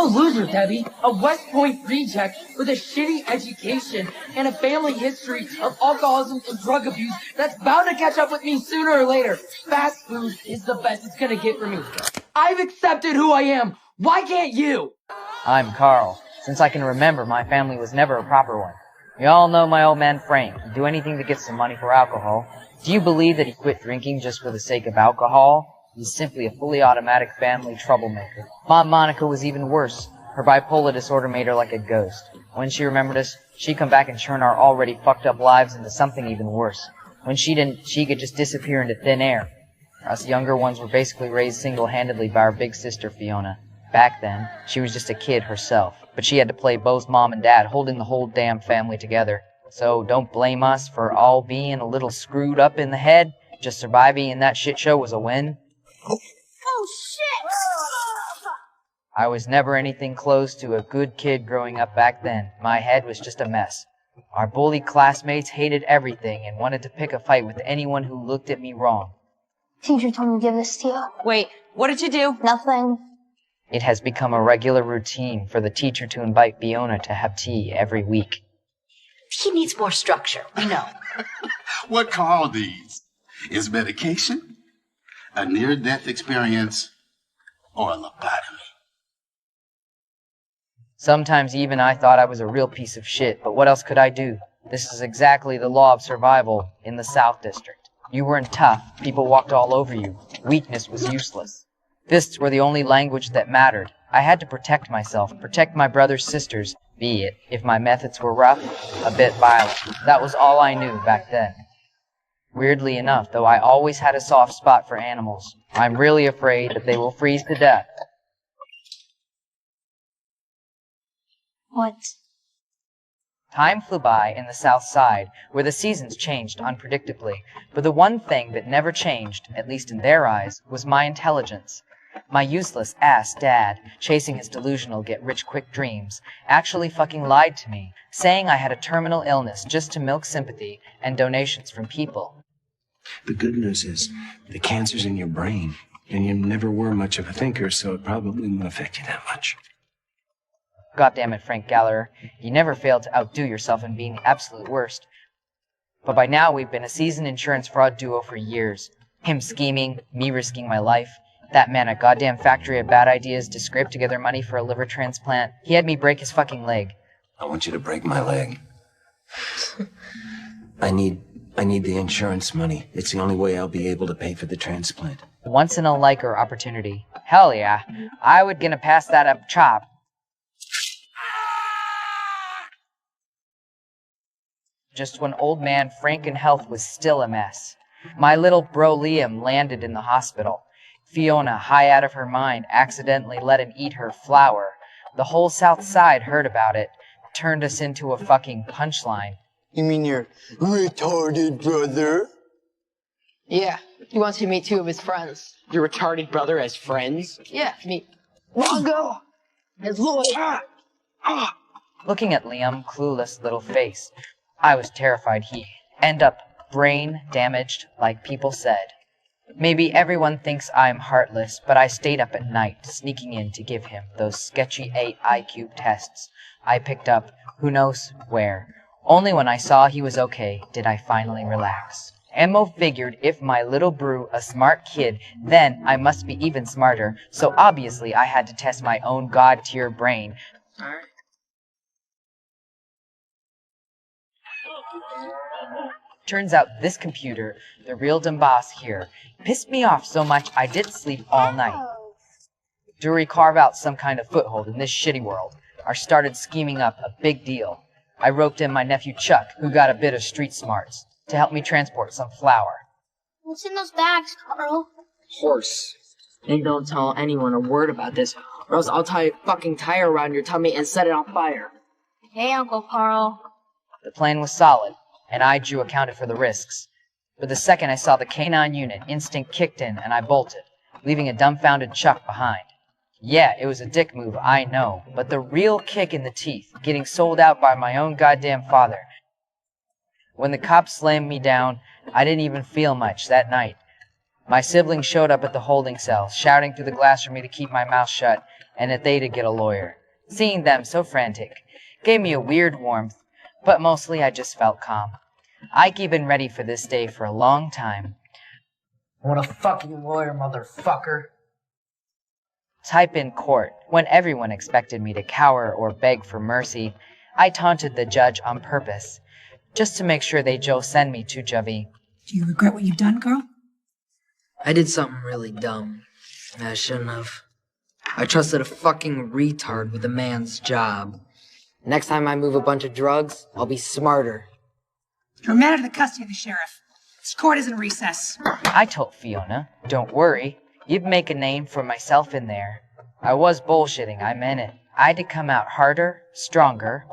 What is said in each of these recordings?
a loser, Debbie. A West Point reject with a shitty education and a family history of alcoholism and drug abuse that's bound to catch up with me sooner or later. Fast food is the best it's gonna get for me. I've accepted who I am. Why can't you? I'm Karl. Since I can remember, my family was never a proper one. We all know my old man Frank. He'd do anything to get some money for alcohol. Do you believe that he quit drinking just for the sake of alcohol? He's simply a fully automatic family troublemaker. Mom Monica was even worse. Her bipolar disorder made her like a ghost. When she remembered us, she'd come back and turn our already fucked up lives into something even worse. When she didn't, she could just disappear into thin air. Us younger ones were basically raised single-handedly by our big sister Fiona. Back then, she was just a kid herself, but she had to play both mom and dad, holding the whole damn family together. So don't blame us for all being a little screwed up in the head. Just surviving in that shit show was a win. Oh shit! I was never anything close to a good kid growing up back then. My head was just a mess. Our bullied classmates hated everything and wanted to pick a fight with anyone who looked at me wrong. Teacher told me to give this to you. Wait, what did you do? Nothing. It has become a regular routine for the teacher to invite Fiona to have tea every week. He needs more structure, we know. What Karl needs is medication, a near-death experience, or a lobotomy. Sometimes even I thought I was a real piece of shit, but what else could I do? This is exactly the law of survival in the South District. You weren't tough, people walked all over you. Weakness was useless. Fists were the only language that mattered. I had to protect myself, protect my brother's sisters, be it, if my methods were rough, a bit violent. That was all I knew back then. Weirdly enough, though, I always had a soft spot for animals. I'm really afraid that they will freeze to death. What? Time flew by in the South Side, where the seasons changed unpredictably, but the one thing that never changed, at least in their eyes, was my intelligence. My useless ass dad, chasing his delusional get-rich-quick dreams, actually fucking lied to me, saying I had a terminal illness just to milk sympathy and donations from people. The good news is, the cancer's in your brain, and you never were much of a thinker, so it probably won't affect you that much. God damn it, Frank Gallagher, you never failed to outdo yourself in being the absolute worst. But by now we've been a seasoned insurance fraud duo for years. Him scheming, me risking my life. That man a goddamn factory of bad ideas to scrape together money for a liver transplant. He had me break his fucking leg. I want you to break my leg. I need the insurance money. It's the only way I'll be able to pay for the transplant. Once in a liker opportunity. Hell yeah, I would gonna pass that up chop. Just when old man Franken health was still a mess. My little bro Liam landed in the hospital. Fiona, high out of her mind, accidentally let him eat her flower. The whole South Side heard about it. Turned us into a fucking punchline. You mean your retarded brother? Yeah, he wants you to meet two of his friends. Your retarded brother as friends? Yeah, meet Longo and Lloyd. Looking at Liam's clueless little face, I was terrified he'd end up brain damaged like people said. Maybe everyone thinks I'm heartless, but I stayed up at night, sneaking in to give him those sketchy 8 IQ tests I picked up who knows where. Only when I saw he was okay did I finally relax. Emmo figured if my little brew a smart kid, then I must be even smarter, so obviously I had to test my own god-tier brain. Turns out this computer, the real dumb boss here, pissed me off so much I didn't sleep all night. To carve out some kind of foothold in this shitty world, I started scheming up a big deal. I roped in my nephew Chuck, who got a bit of street smarts, to help me transport some flour. What's in those bags, Karl? Horse. And don't tell anyone a word about this, or else I'll tie a fucking tire around your tummy and set it on fire. Hey, Uncle Karl. The plan was solid, and I, Jew, accounted for the risks. But the second I saw the K9 unit, instinct kicked in and I bolted, leaving a dumbfounded Chuck behind. Yeah, it was a dick move, I know, but the real kick in the teeth, getting sold out by my own goddamn father. When the cops slammed me down, I didn't even feel much that night. My siblings showed up at the holding cell, shouting through the glass for me to keep my mouth shut. and that they to get a lawyer. Seeing them so frantic gave me a weird warmth, but mostly I just felt calm. I'd been ready for this day for a long time. What a fucking lawyer, motherfucker. Type in court when everyone expected me to cower or beg for mercy. I taunted the judge on purpose, just to make sure they'd send me to Javi. Do you regret what you've done, Karl? I did something really dumb. I shouldn't have. I trusted a fucking retard with a man's job. Next time I move a bunch of drugs, I'll be smarter. You're a man under the custody of the sheriff. This court is in recess. I told Fiona, don't worry, you'd make a name for myself in there. I was bullshitting, I meant it. I'd to come out harder, stronger.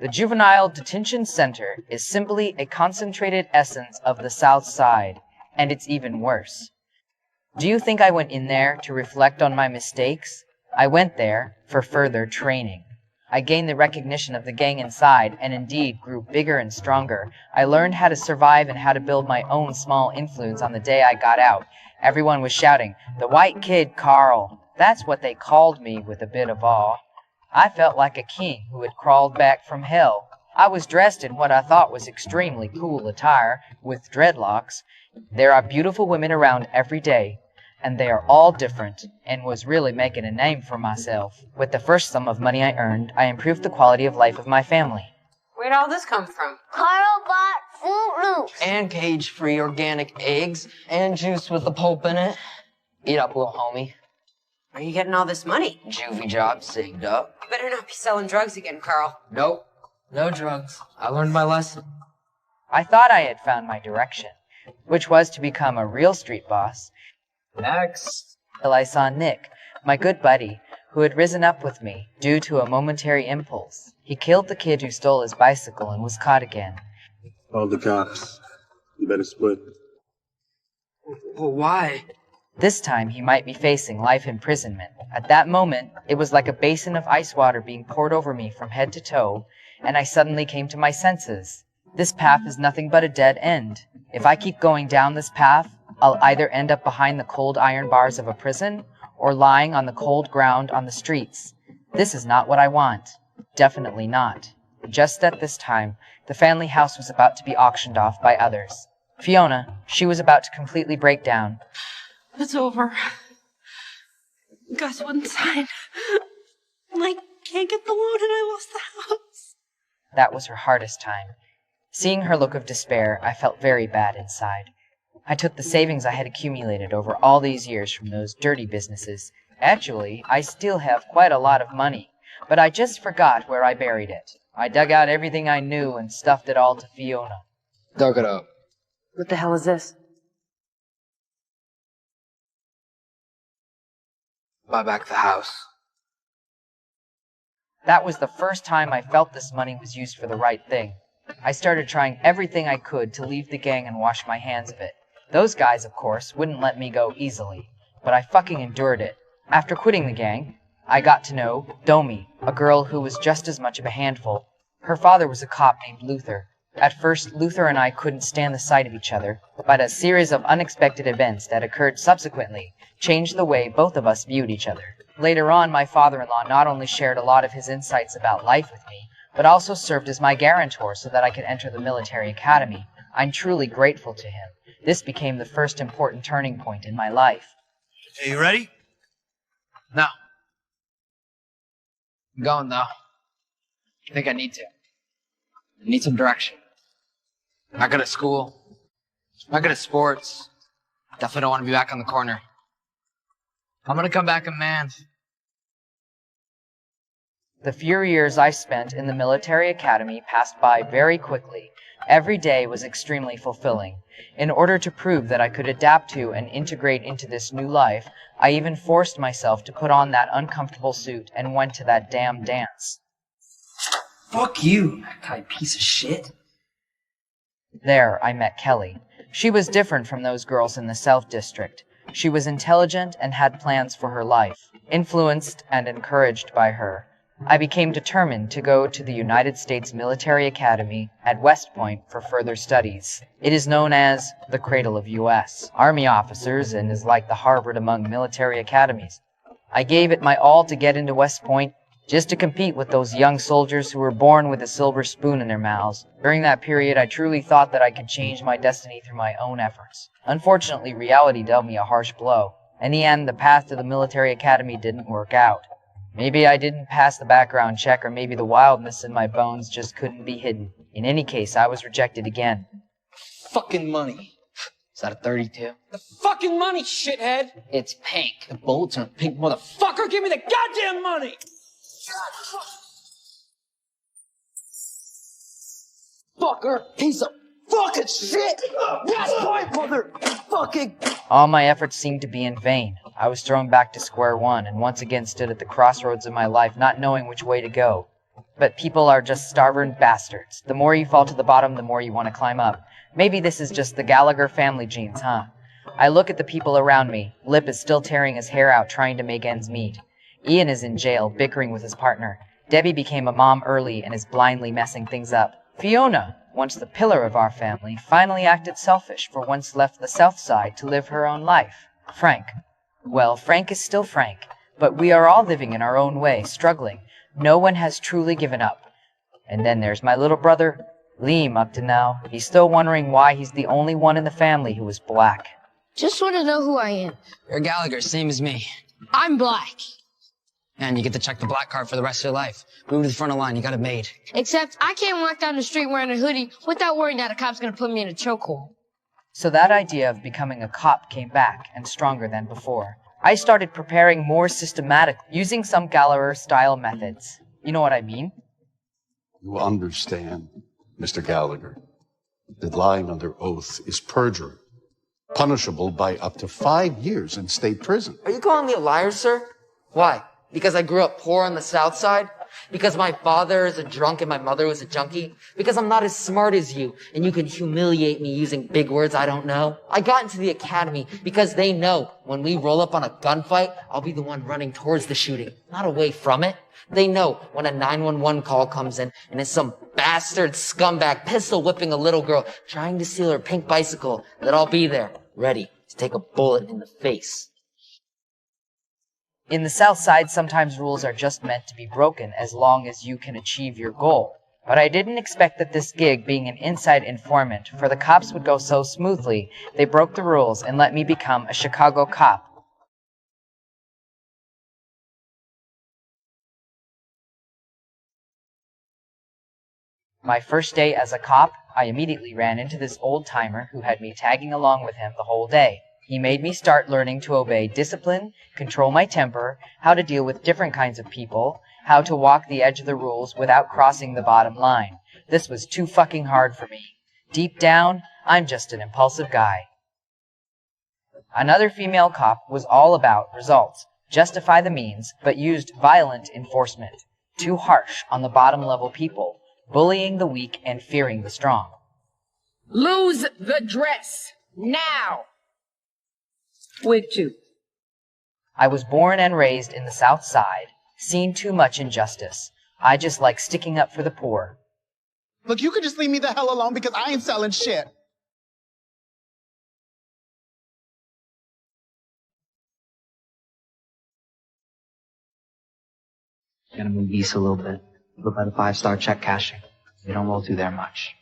The Juvenile Detention Center is simply a concentrated essence of the South Side, and it's even worse. Do you think I went in there to reflect on my mistakes? I went there for further training. I gained the recognition of the gang inside, and indeed grew bigger and stronger. I learned how to survive and how to build my own small influence on the day I got out. Everyone was shouting, "The white kid, Karl." That's what they called me with a bit of awe. I felt like a king who had crawled back from hell. I was dressed in what I thought was extremely cool attire, with dreadlocks. There are beautiful women around every day, and they are all different, and was really making a name for myself. With the first sum of money I earned, I improved the quality of life of my family. Where'd all this come from? Karl bought Fruit Loops. And cage-free organic eggs, and juice with the pulp in it. Eat up, little homie. Where are you getting all this money? Juvie job saved up. You better not be selling drugs again, Karl. Nope. No drugs. I learned my lesson. I thought I had found my direction, which was to become a real street boss. Next. Till I saw Nick, my good buddy, who had risen up with me due to a momentary impulse. He killed the kid who stole his bicycle and was caught again. All the cops. You better split. Well, why? This time he might be facing life imprisonment. At that moment, it was like a basin of ice water being poured over me from head to toe, and I suddenly came to my senses. This path is nothing but a dead end. If I keep going down this path, I'll either end up behind the cold iron bars of a prison, or lying on the cold ground on the streets. This is not what I want. Definitely not. Just at this time, the family house was about to be auctioned off by others. Fiona, she was about to completely break down. It's over. Gus wouldn't sign. I can't get the loan and I lost the house. That was her hardest time. Seeing her look of despair, I felt very bad inside. I took the savings I had accumulated over all these years from those dirty businesses. Actually, I still have quite a lot of money, but I just forgot where I buried it. I dug out everything I knew and stuffed it all to Fiona. Dug it up. What the hell is this? Buy back the house. That was the first time I felt this money was used for the right thing. I started trying everything I could to leave the gang and wash my hands of it. Those guys, of course, wouldn't let me go easily, but I fucking endured it. After quitting the gang, I got to know Domi, a girl who was just as much of a handful. Her father was a cop named Luther. At first, Luther and I couldn't stand the sight of each other, but a series of unexpected events that occurred subsequently changed the way both of us viewed each other. Later on, my father-in-law not only shared a lot of his insights about life with me, but also served as my guarantor so that I could enter the military academy. I'm truly grateful to him. This became the first important turning point in my life. Hey, you ready? No. I'm going, though. I think I need to. I need some direction. Not good at school. Not good at sports. Definitely don't want to be back on the corner. I'm gonna come back a man. The few years I spent in the military academy passed by very quickly. Every day was extremely fulfilling. In order to prove that I could adapt to and integrate into this new life, I even forced myself to put on that uncomfortable suit and went to that damn dance. Fuck you, that piece of shit. There, I met Kelly. She was different from those girls in the South District. She was intelligent and had plans for her life. Influenced and encouraged by her, I became determined to go to the United States Military Academy at West Point for further studies. It is known as the cradle of U.S. Army officers and is like the Harvard among military academies. I gave it my all to get into West Point, just to compete with those young soldiers who were born with a silver spoon in their mouths. During that period, I truly thought that I could change my destiny through my own efforts. Unfortunately, reality dealt me a harsh blow. In the end, the path to the military academy didn't work out. Maybe I didn't pass the background check, or maybe the wildness in my bones just couldn't be hidden. In any case, I was rejected again. Fucking money. Is that a 32? The fucking money, shithead! It's pink. The bullets are pink, motherfucker! Give me the goddamn money! Fucker! Piece of fucking shit! West Point, motherfucking! All my efforts seemed to be in vain. I was thrown back to square one, and once again stood at the crossroads of my life, not knowing which way to go. But people are just starving bastards. The more you fall to the bottom, the more you want to climb up. Maybe this is just the Gallagher family genes, huh? I look at the people around me. Lip is still tearing his hair out, trying to make ends meet. Ian is in jail, bickering with his partner. Debbie became a mom early and is blindly messing things up. Fiona, once the pillar of our family, finally acted selfish for once left the South Side to live her own life. Frank. Well, Frank is still Frank, but we are all living in our own way, struggling. No one has truly given up. And then there's my little brother, Liam, up to now. He's still wondering why he's the only one in the family who is black. Just want to know who I am. You're Gallagher, same as me. I'm black. And you get to check the black card for the rest of your life. Move to the front of the line, you got it made. Except I can't walk down the street wearing a hoodie without worrying that a cop's gonna put me in a chokehold. So that idea of becoming a cop came back, and stronger than before. I started preparing more systematically, using some Gallagher-style methods. You know what I mean? You understand, Mr. Gallagher, that lying under oath is perjury, punishable by up to 5 years in state prison. Are you calling me a liar, sir? Why? Because I grew up poor on the South Side? Because my father is a drunk and my mother was a junkie? Because I'm not as smart as you and you can humiliate me using big words I don't know? I got into the academy because they know when we roll up on a gunfight, I'll be the one running towards the shooting, not away from it. They know when a 911 call comes in and it's some bastard scumbag pistol whipping a little girl trying to steal her pink bicycle, that I'll be there, ready to take a bullet in the face. In the South Side, sometimes rules are just meant to be broken as long as you can achieve your goal. But I didn't expect that this gig, being an inside informant for the cops, would go so smoothly. They broke the rules and let me become a Chicago cop. My first day as a cop, I immediately ran into this old-timer who had me tagging along with him the whole day. He made me start learning to obey discipline, control my temper, how to deal with different kinds of people, how to walk the edge of the rules without crossing the bottom line. This was too fucking hard for me. Deep down, I'm just an impulsive guy. Another female cop was all about results, justify the means, but used violent enforcement. Too harsh on the bottom level people, bullying the weak and fearing the strong. Lose the dress, now! Wig 2. I was born and raised in the South Side, seen too much injustice. I just like sticking up for the poor. Look, you could just leave me the hell alone because I ain't selling shit. Gonna move east a little bit. Look by the 5-star check cashing. They don't roll through there much.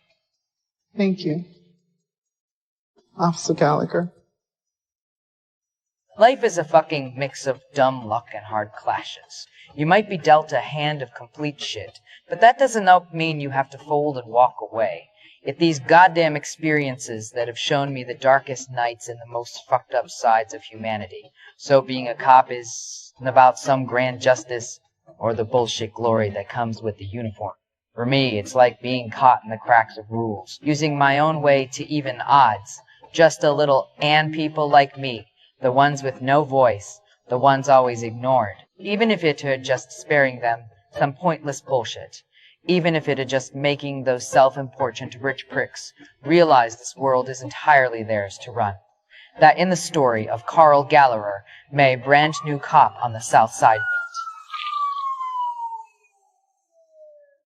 Thank you, Officer Gallagher. Life is a fucking mix of dumb luck and hard clashes. You might be dealt a hand of complete shit, but that doesn't mean you have to fold and walk away. It's these goddamn experiences that have shown me the darkest nights and the most fucked up sides of humanity. So being a cop isn't about some grand justice or the bullshit glory that comes with the uniform. For me, it's like being caught in the cracks of rules, using my own way to even odds. Just a little and people like me. The ones with no voice, the ones always ignored, even if it had just sparing them some pointless bullshit, even if it had just making those self-important rich pricks realize this world is entirely theirs to run. That in the story of Karl Gallagher, may a brand new cop on the South Side